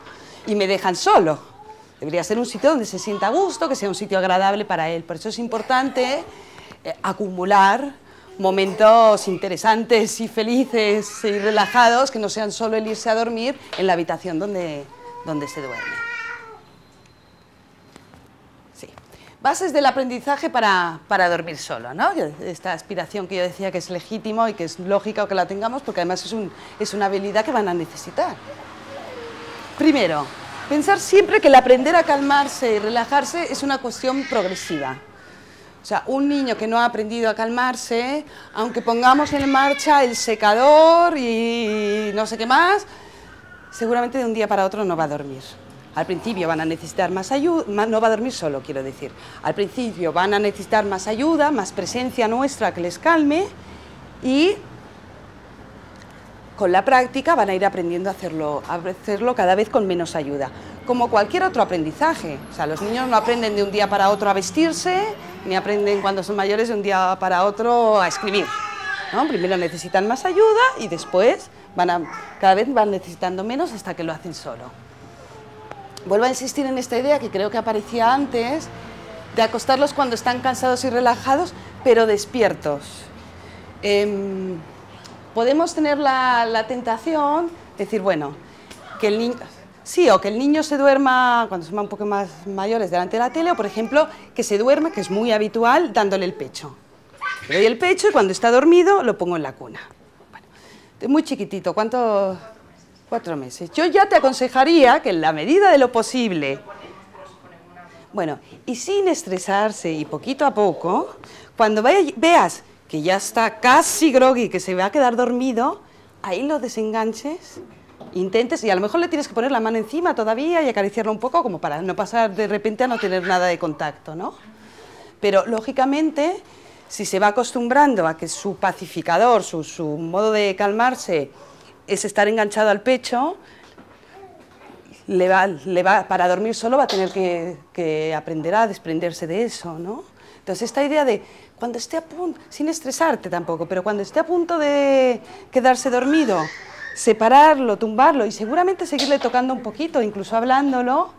Y me dejan solo. Debería ser un sitio donde se sienta a gusto, que sea un sitio agradable para él. Por eso es importante acumular momentos interesantes y felices y relajados, que no sean solo el irse a dormir en la habitación donde se duerme. Sí. Bases del aprendizaje para dormir solo, ¿no? Esta aspiración que yo decía que es legítimo y que es lógico que la tengamos, porque además es una habilidad que van a necesitar. Primero, pensar siempre que el aprender a calmarse y relajarse es una cuestión progresiva. O sea, un niño que no ha aprendido a calmarse, aunque pongamos en marcha el secador y no sé qué más, seguramente de un día para otro no va a dormir. Al principio van a necesitar más ayuda, no va a dormir solo, quiero decir. Al principio van a necesitar más ayuda, más presencia nuestra que les calme, y con la práctica van a ir aprendiendo a hacerlo cada vez con menos ayuda. Como cualquier otro aprendizaje. O sea, los niños no aprenden de un día para otro a vestirse, ni aprenden cuando son mayores de un día para otro a escribir, ¿no? Primero necesitan más ayuda y después cada vez van necesitando menos hasta que lo hacen solo. Vuelvo a insistir en esta idea que creo que aparecía antes, de acostarlos cuando están cansados y relajados, pero despiertos. Podemos tener la tentación de decir, bueno, que el niño... Sí, o que el niño se duerma cuando son un poco más mayores delante de la tele, o por ejemplo, que se duerme, que es muy habitual, dándole el pecho. Le doy el pecho y cuando está dormido lo pongo en la cuna. Bueno, muy chiquitito, ¿cuánto? 4 meses. Yo ya te aconsejaría que en la medida de lo posible, bueno, y sin estresarse y poquito a poco, cuando veas que ya está casi groggy, que se va a quedar dormido, ahí lo desenganches, intentes, y a lo mejor le tienes que poner la mano encima todavía y acariciarlo un poco, como para no pasar de repente a no tener nada de contacto, ¿no? Pero, lógicamente, si se va acostumbrando a que su pacificador, su modo de calmarse, es estar enganchado al pecho, para dormir solo va a tener que aprender a desprenderse de eso, ¿no? Entonces, esta idea de cuando esté a punto, sin estresarte tampoco, pero cuando esté a punto de quedarse dormido, separarlo, tumbarlo y seguramente seguirle tocando un poquito, incluso hablándolo,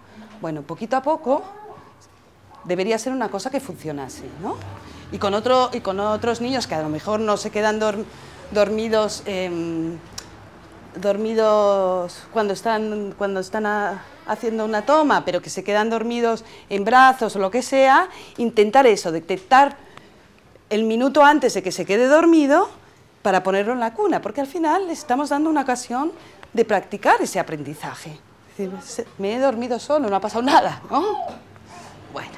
bueno, poquito a poco, debería ser una cosa que funcionase, ¿no? Y con otros niños que a lo mejor no se quedan dormidos cuando están haciendo una toma, pero que se quedan dormidos en brazos o lo que sea, intentar eso, detectar el minuto antes de que se quede dormido para ponerlo en la cuna, porque al final le estamos dando una ocasión de practicar ese aprendizaje. Es decir, me he dormido solo, no ha pasado nada, ¿no? Bueno.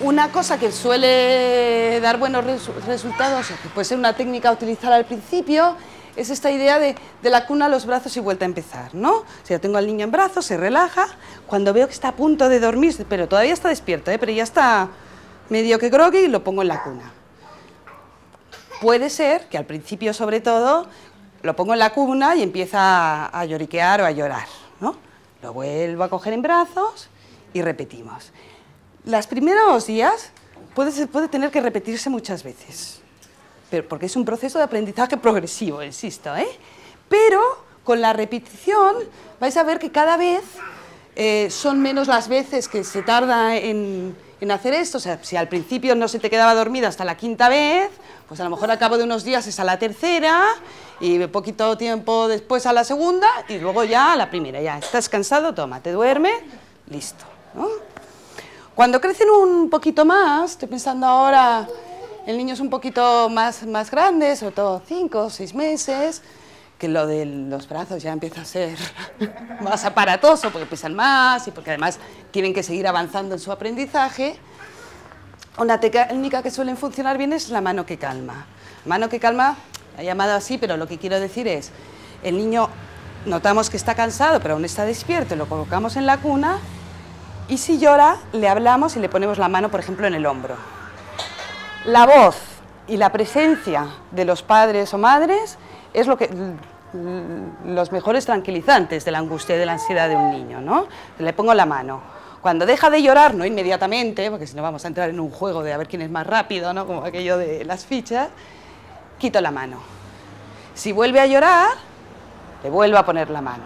Una cosa que suele dar buenos resultados, o que puede ser una técnica a utilizar al principio, es esta idea de la cuna a los brazos y vuelta a empezar, ¿no? Si yo tengo al niño en brazos, se relaja, cuando veo que está a punto de dormir, pero todavía está despierto, pero ya está medio que groggy, lo pongo en la cuna. Puede ser que al principio, sobre todo, lo pongo en la cuna y empieza a lloriquear o a llorar, ¿no? Lo vuelvo a coger en brazos y repetimos. Los primeros días puede tener que repetirse muchas veces, porque es un proceso de aprendizaje progresivo, insisto, ¿eh? Pero con la repetición vais a ver que cada vez son menos las veces que se tarda en hacer esto. O sea, si al principio no se te quedaba dormido hasta la 5ª vez, pues a lo mejor al cabo de unos días es a la 3ª y poquito tiempo después a la 2ª y luego ya a la 1ª. Ya estás cansado, toma, te duerme, listo, ¿no? Cuando crecen un poquito más, estoy pensando ahora, el niño es un poquito más grande, sobre todo 5 o 6 meses, que lo de los brazos ya empieza a ser más aparatoso, porque pesan más y porque además tienen que seguir avanzando en su aprendizaje. Una técnica que suele funcionar bien es la mano que calma. Mano que calma, la he llamado así, pero lo que quiero decir es, el niño notamos que está cansado, pero aún está despierto, lo colocamos en la cuna y si llora, le hablamos y le ponemos la mano, por ejemplo, en el hombro. La voz y la presencia de los padres o madres es los mejores tranquilizantes de la angustia y de la ansiedad de un niño, ¿no? Le pongo la mano. Cuando deja de llorar, no inmediatamente, porque si no vamos a entrar en un juego de a ver quién es más rápido, ¿no? Como aquello de las fichas, quito la mano. Si vuelve a llorar, le vuelvo a poner la mano.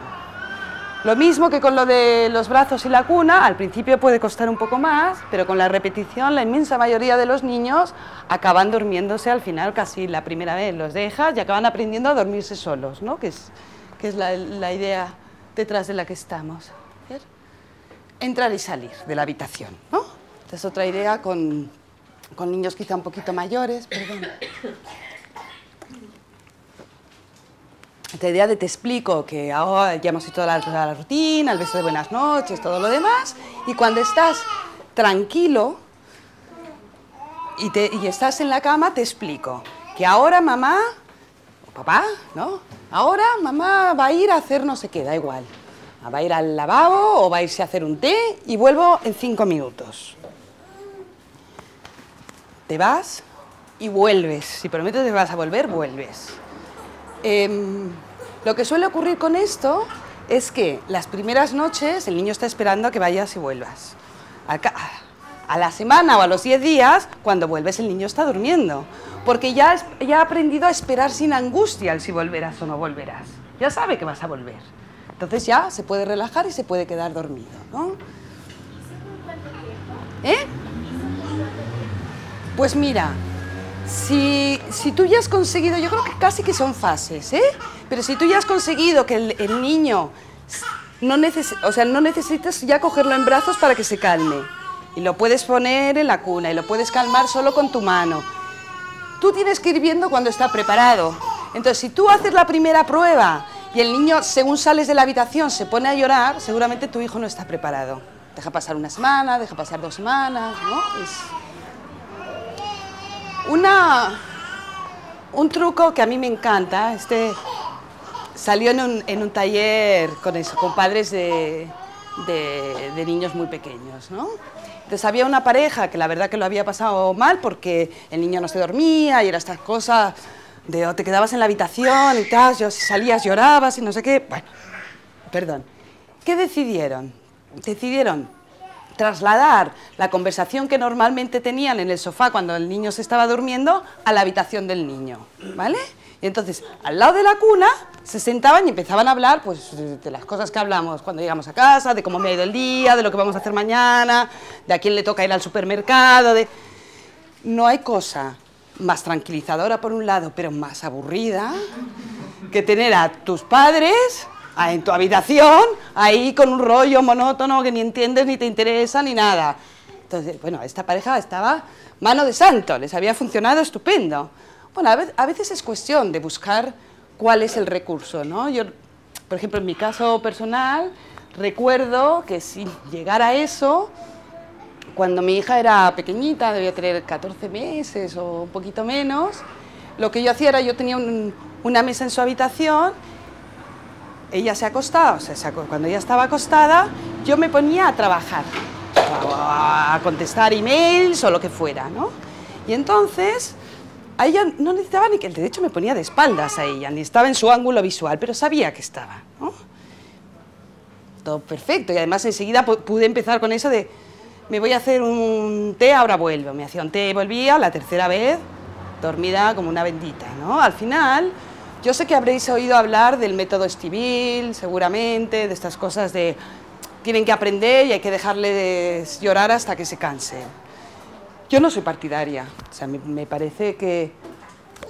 Lo mismo que con lo de los brazos y la cuna, al principio puede costar un poco más, pero con la repetición la inmensa mayoría de los niños acaban durmiéndose al final, casi la primera vez los dejas y acaban aprendiendo a dormirse solos, ¿no? que es la idea detrás de la que estamos. ¿Ver? Entrar y salir de la habitación, ¿no? Esta es otra idea con niños quizá un poquito mayores, perdón. Esta idea de te explico que ahora ya hemos hecho toda la rutina, el beso de buenas noches, todo lo demás, y cuando estás tranquilo y estás en la cama, te explico que ahora mamá, o papá, ¿no? Ahora mamá va a ir a hacer no sé qué, da igual. Va a ir al lavabo o va a irse a hacer un té y vuelvo en 5 minutos. Te vas y vuelves. Si prometes que vas a volver, vuelves. Lo que suele ocurrir con esto es que las primeras noches el niño está esperando a que vayas y vuelvas. A la semana o a los 10 días, cuando vuelves, el niño está durmiendo. Porque ya ha aprendido a esperar sin angustia el si volverás o no volverás. Ya sabe que vas a volver. Entonces ya se puede relajar y se puede quedar dormido, ¿no? Pues mira, si tú ya has conseguido, yo creo que casi que son fases, pero si tú ya has conseguido que el niño no necesitas ya cogerlo en brazos para que se calme, y lo puedes poner en la cuna y lo puedes calmar solo con tu mano. Tú tienes que ir viendo cuando está preparado. Entonces, si tú haces la primera prueba y el niño, según sales de la habitación, se pone a llorar, seguramente tu hijo no está preparado. Deja pasar una semana, deja pasar 2 semanas, ¿no? Un truco que a mí me encanta, salió en un taller con padres de niños muy pequeños, ¿no? Entonces había una pareja que la verdad que lo había pasado mal porque el niño no se dormía y era estas cosas de o te quedabas en la habitación y tal, si salías llorabas y no sé qué. Bueno, perdón. ¿Qué decidieron? Decidieron trasladar la conversación que normalmente tenían en el sofá cuando el niño se estaba durmiendo a la habitación del niño, ¿vale? Y entonces, al lado de la cuna, se sentaban y empezaban a hablar pues, de las cosas que hablamos cuando llegamos a casa, de cómo me ha ido el día, de lo que vamos a hacer mañana, de a quién le toca ir al supermercado. No hay cosa más tranquilizadora por un lado, pero más aburrida, que tener a tus padres en tu habitación, ahí con un rollo monótono que ni entiendes, ni te interesa, ni nada. Entonces, bueno, esta pareja estaba mano de santo, les había funcionado estupendo. Bueno, a veces es cuestión de buscar cuál es el recurso, ¿no? Yo, por ejemplo, en mi caso personal, recuerdo que si llegara a eso, cuando mi hija era pequeñita, debía tener 14 meses o un poquito menos, lo que yo hacía era, yo tenía una mesa en su habitación, ella se acostaba, o sea, cuando ella estaba acostada, yo me ponía a trabajar, a contestar emails o lo que fuera, ¿no? Y entonces, a ella no necesitaba ni que, de hecho me ponía de espaldas a ella, ni estaba en su ángulo visual, pero sabía que estaba, ¿no? Todo perfecto, y además enseguida pude empezar con eso de, me voy a hacer un té, ahora vuelvo. Me hacía un té y volvía, la tercera vez, dormida como una bendita, ¿no? Al final, yo sé que habréis oído hablar del método Steville, seguramente, de estas cosas de, tienen que aprender y hay que dejarles llorar hasta que se cansen. Yo no soy partidaria, o sea, me parece que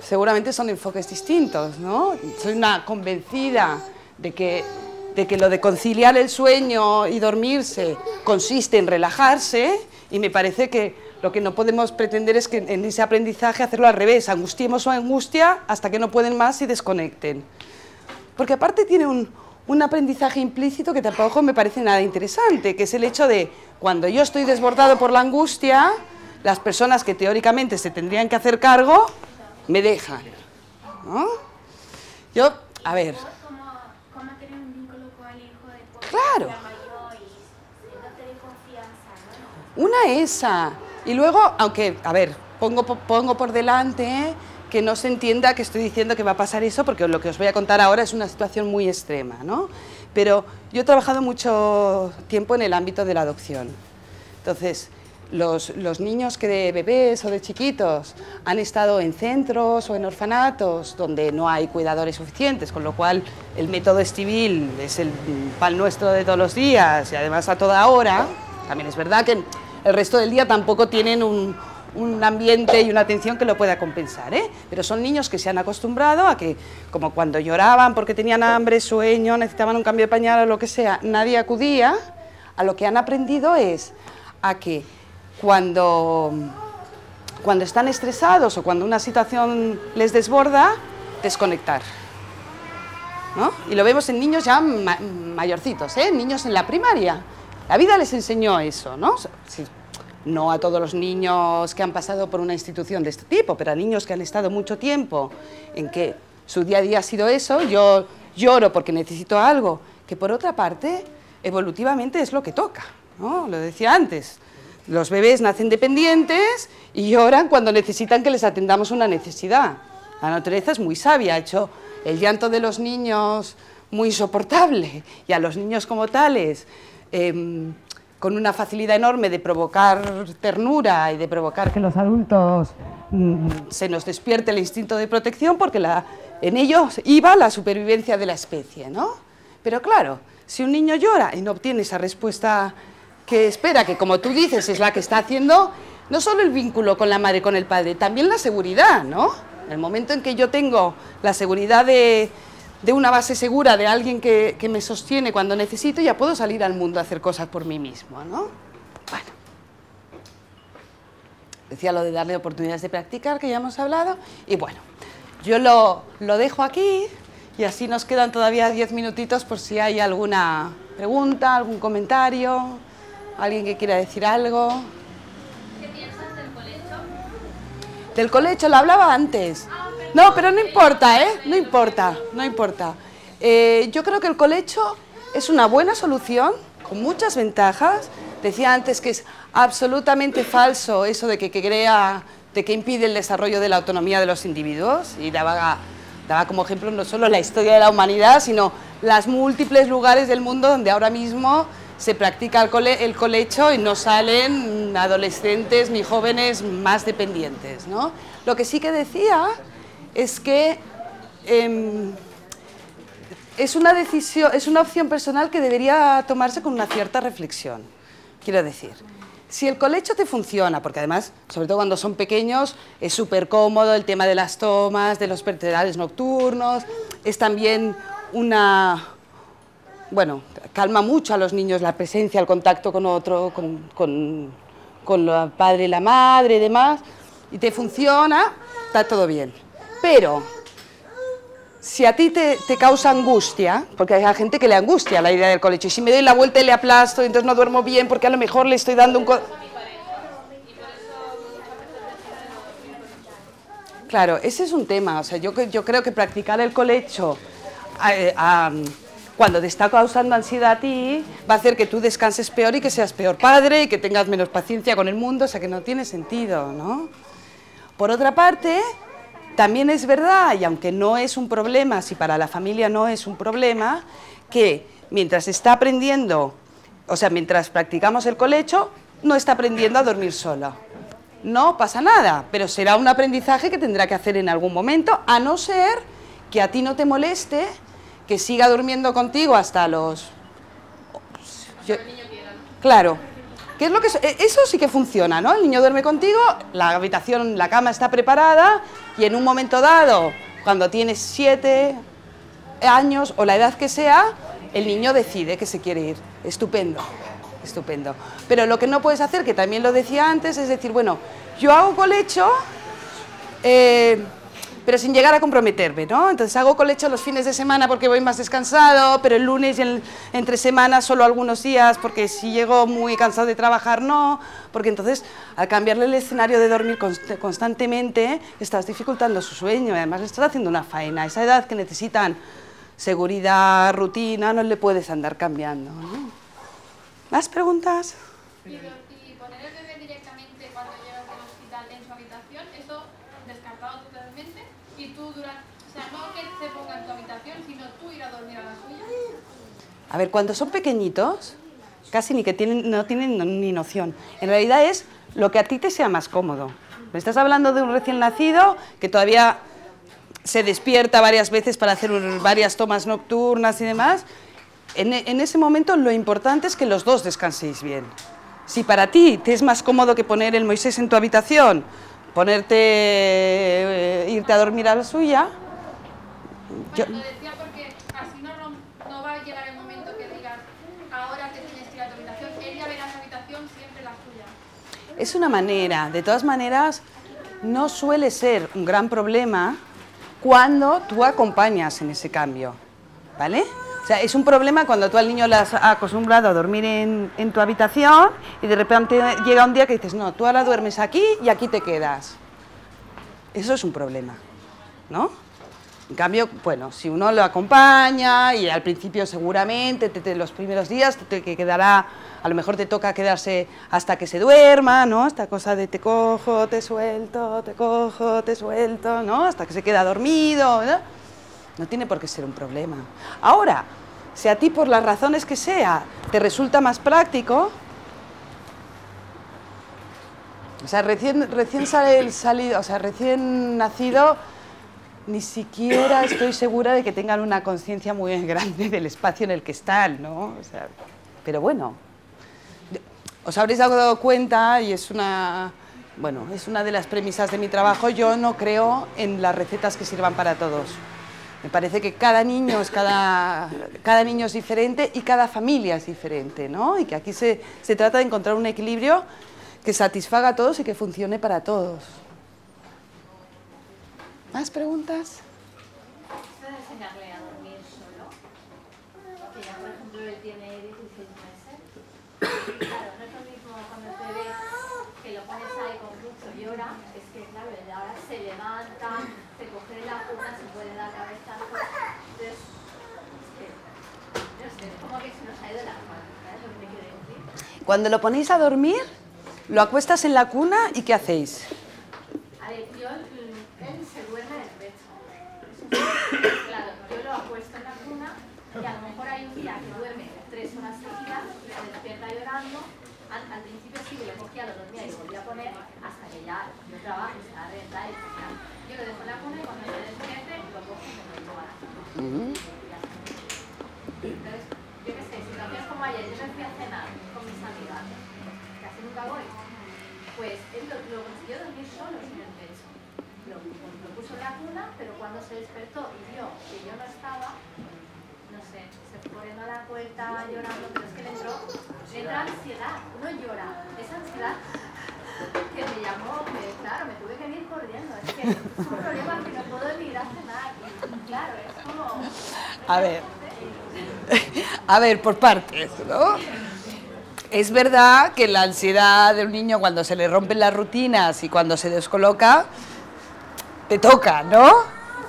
seguramente son enfoques distintos, ¿no? Soy una convencida de que lo de conciliar el sueño y dormirse consiste en relajarse, y me parece que lo que no podemos pretender es que en ese aprendizaje hacerlo al revés, angustiemos su angustia hasta que no pueden más y desconecten. Porque aparte tiene un aprendizaje implícito que tampoco me parece nada interesante, que es el hecho de, cuando yo estoy desbordado por la angustia, las personas que teóricamente se tendrían que hacer cargo, me dejan, ¿no? Yo, a ver... ¿Cómo tener un Claro. Una esa. Y luego, aunque, a ver, pongo por delante que no se entienda que estoy diciendo que va a pasar eso, porque lo que os voy a contar ahora es una situación muy extrema, ¿no? Pero yo he trabajado mucho tiempo en el ámbito de la adopción. Entonces, los niños que de bebés o de chiquitos han estado en centros o en orfanatos donde no hay cuidadores suficientes, con lo cual el método civil es el pan nuestro de todos los días y además a toda hora. También es verdad que el resto del día tampoco tienen un ambiente y una atención que lo pueda compensar, ¿eh? Pero son niños que se han acostumbrado a que, como cuando lloraban porque tenían hambre, sueño, necesitaban un cambio de pañal o lo que sea, nadie acudía. A lo que han aprendido es a que cuando están estresados o cuando una situación les desborda, desconectar, ¿no? Y lo vemos en niños ya mayorcitos, ¿eh? Niños en la primaria. La vida les enseñó eso, ¿no? Sí, no a todos los niños que han pasado por una institución de este tipo, pero a niños que han estado mucho tiempo en que su día a día ha sido eso. Yo lloro porque necesito algo, que por otra parte, evolutivamente es lo que toca, ¿no? Lo decía antes. Los bebés nacen dependientes y lloran cuando necesitan que les atendamos una necesidad. La naturaleza es muy sabia, ha hecho el llanto de los niños muy insoportable y a los niños como tales con una facilidad enorme de provocar ternura y de provocar que los adultos se nos despierte el instinto de protección, porque en ellos iba la supervivencia de la especie, ¿no? Pero claro, si un niño llora y no obtiene esa respuesta que espera, que como tú dices es la que está haciendo, no solo el vínculo con la madre, con el padre, también la seguridad, ¿no? En el momento en que yo tengo la seguridad de una base segura, de alguien que me sostiene cuando necesito, ya puedo salir al mundo a hacer cosas por mí mismo, ¿no? Bueno, decía lo de darle oportunidades de practicar, que ya hemos hablado, y bueno, yo lo dejo aquí y así nos quedan todavía 10 minutitos por si hay alguna pregunta, algún comentario, alguien que quiera decir algo. ¿Qué piensas del colecho? Del colecho, lo hablaba antes. No, pero no importa, ¿eh? No importa, no importa. Yo creo que el colecho es una buena solución, con muchas ventajas. Decía antes que es absolutamente falso eso de que impide el desarrollo de la autonomía de los individuos, y daba como ejemplo no solo la historia de la humanidad, sino los múltiples lugares del mundo donde ahora mismo se practica el colecho y no salen adolescentes ni jóvenes más dependientes, ¿no? Lo que sí que decía es que es una decisión, es una opción personal que debería tomarse con una cierta reflexión. Quiero decir, si el colecho te funciona, porque además, sobre todo cuando son pequeños, es súper cómodo el tema de las tomas, de los pertrenares nocturnos, es también bueno, calma mucho a los niños la presencia, el contacto con otro, con el padre y la madre y demás, y te funciona, está todo bien. Pero si a ti te causa angustia, porque hay gente que le angustia la idea del colecho, y si me doy la vuelta y le aplasto, entonces no duermo bien porque a lo mejor le estoy dando un... Claro, ese es un tema. O sea, yo creo que practicar el colecho cuando te está causando ansiedad a ti, va a hacer que tú descanses peor y que seas peor padre y que tengas menos paciencia con el mundo, o sea que no tiene sentido, ¿no? Por otra parte, también es verdad, y aunque no es un problema, si para la familia no es un problema, que mientras está aprendiendo, o sea, mientras practicamos el colecho, no está aprendiendo a dormir solo. No pasa nada, pero será un aprendizaje que tendrá que hacer en algún momento, a no ser que a ti no te moleste que siga durmiendo contigo hasta los... Claro, ¿qué es lo que eso sí que funciona, ¿no? El niño duerme contigo, la habitación, la cama está preparada y en un momento dado, cuando tienes 7 años o la edad que sea, el niño decide que se quiere ir. Estupendo, estupendo. Pero lo que no puedes hacer, que también lo decía antes, es decir, bueno, yo hago colecho, pero sin llegar a comprometerme, ¿no? Entonces hago colecho los fines de semana porque voy más descansado, pero el lunes y entre semanas solo algunos días, porque si llego muy cansado de trabajar, no, porque entonces al cambiarle el escenario de dormir constantemente, estás dificultando su sueño, y además le estás haciendo una faena. A esa edad que necesitan seguridad, rutina, no le puedes andar cambiando, ¿no? ¿Más preguntas? Y poner el bebé directamente cuando llegas del hospital en su habitación, eso descartado totalmente, y tú o sea, no que se ponga en tu habitación, sino tú ir a dormir a la suya. A ver, cuando son pequeñitos, casi ni que no tienen ni noción. En realidad es lo que a ti te sea más cómodo. Me estás hablando de un recién nacido que todavía se despierta varias veces para hacer varias tomas nocturnas y demás. En ese momento lo importante es que los dos descanséis bien. Si para ti te es más cómodo que poner el Moisés en tu habitación, irte a dormir a la suya... Bueno, lo decía porque así no va a llegar el momento que digas, ahora te tienes que ir a tu habitación, ella verá la habitación, siempre la suya. Es una manera, de todas maneras, no suele ser un gran problema cuando tú acompañas en ese cambio, ¿vale? O sea, es un problema cuando tú al niño le has acostumbrado a dormir en tu habitación y de repente llega un día que dices, no, tú ahora duermes aquí y aquí te quedas. Eso es un problema, ¿no? En cambio, bueno, si uno lo acompaña y al principio seguramente, los primeros días te quedará, a lo mejor te toca quedarse hasta que se duerma, ¿no? Esta cosa de te cojo, te suelto, te cojo, te suelto, ¿no? Hasta que se queda dormido, ¿no? No tiene por qué ser un problema. Ahora, si a ti por las razones que sea te resulta más práctico, o sea, recién nacido, ni siquiera estoy segura de que tengan una conciencia muy grande del espacio en el que están, ¿no? O sea, pero bueno, os habréis dado cuenta, y es una de las premisas de mi trabajo, yo no creo en las recetas que sirvan para todos. Me parece que cada niño es diferente y cada familia es diferente, ¿no? Y que aquí se trata de encontrar un equilibrio que satisfaga a todos y que funcione para todos. ¿Más preguntas? ¿Puede enseñarle a dormir solo? Que ya, por ejemplo, él tiene 16 meses. Y claro, no es lo mismo cuando el bebé que lo pones ahí con mucho llora, es que, claro, él ahora se levanta, se coge de la cuna, se puede dar cabezazos. Entonces, no sé, es como que se nos ha ido la mano, ¿sabes lo que me quiero decir? Cuando lo ponéis a dormir, lo acuestas en la cuna y ¿qué hacéis? A ver, él se duerme en el pecho. Eso claro, yo lo acuesto en la cuna y a lo mejor hay un día que duerme 3 horas seguidas y se despierta llorando. Al principio sí que le cogía, lo dormía y volvía a poner hasta que ya yo trabajo y se la renta y tal. Yo lo dejo en la cuna y cuando se despierte lo cojo y me lo llevo a la cama. Entonces, yo qué sé, situaciones como ayer, yo me fui a cenar con mis amigas, que así nunca voy, pues él lo consiguió dormir solo sin el pecho. Lo puso en la cuna, pero cuando se despertó y vio que yo no estaba, no sé, se fue corriendo a la puerta llorando, pero es que le entró ansiedad, no llora, es ansiedad que me llamó, que claro, me tuve que ir corriendo, es que es un problema que no puedo ni ir a cenar, y claro, es como... A ver, por partes, ¿no? Es verdad que la ansiedad de un niño cuando se le rompen las rutinas y cuando se descoloca, te toca, ¿no?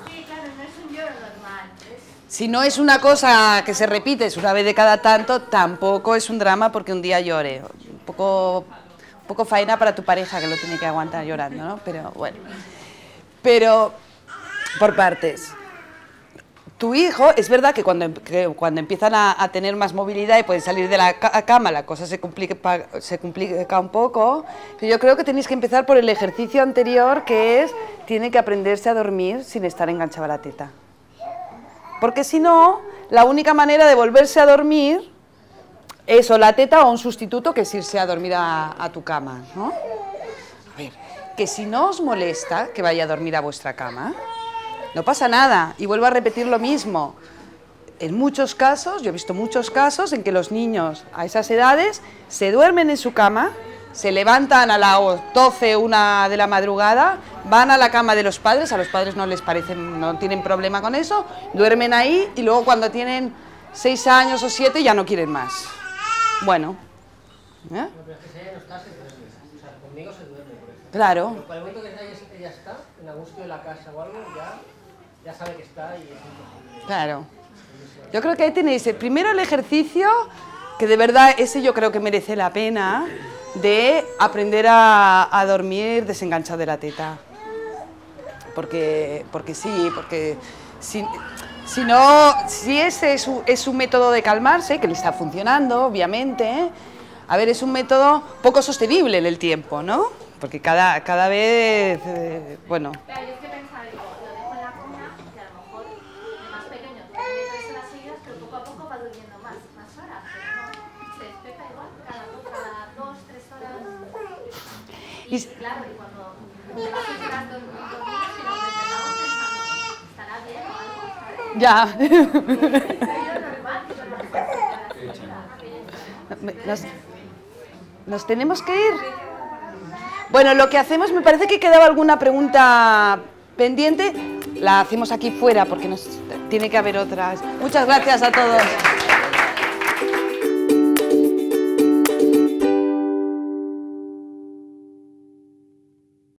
Sí, claro, no es un lloro normal. Si no es una cosa que se repite una vez de cada tanto, tampoco es un drama porque un día llore. Un poco faena para tu pareja que lo tiene que aguantar llorando, ¿no? Pero bueno. Pero, por partes. Tu hijo, es verdad que cuando empiezan a tener más movilidad y pueden salir de la cama, la cosa se complica un poco, pero yo creo que tenéis que empezar por el ejercicio anterior, que es, tiene que aprenderse a dormir sin estar enganchado a la teta. Porque si no, la única manera de volverse a dormir es o la teta o un sustituto, que es irse a dormir a tu cama, ¿no? A ver, que si no os molesta que vaya a dormir a vuestra cama, no pasa nada, y vuelvo a repetir lo mismo. En muchos casos, yo he visto muchos casos en que los niños a esas edades se duermen en su cama, se levantan a las 12, 1 de la madrugada, van a la cama de los padres, a los padres no les parece, no tienen problema con eso, duermen ahí y luego cuando tienen 6 años o 7 ya no quieren más. Bueno. No, pero es que si ella no está, se duerme. O sea, conmigo se duerme, por ejemplo. Claro. Pero para el momento que ella está, en algún sitio de la casa o algo, ya sabe que está y es imposible. Claro. Yo creo que ahí tenéis primero el ejercicio, que de verdad ese yo creo que merece la pena, de aprender a dormir desenganchado de la teta. Porque si no, si ese es un método de calmarse, que le está funcionando, obviamente, a ver, es un método poco sostenible en el tiempo, ¿no? Porque cada vez, bueno... Claro, yo es que pensaba, digo, lo dejo en la cuna, que a lo mejor de más pequeño tiene 3 horas seguidas, pero poco a poco va durmiendo más horas, pero no, se despierta igual cada 2, 3 horas. Y claro, y cuando te vas a horas dormidos, si nos despertamos pensando, ¿estará bien o algo? Ya. ¿Nos tenemos que ir? Bueno, lo que hacemos, me parece que quedaba alguna pregunta pendiente, la hacemos aquí fuera porque tiene que haber otras. Muchas gracias a todos.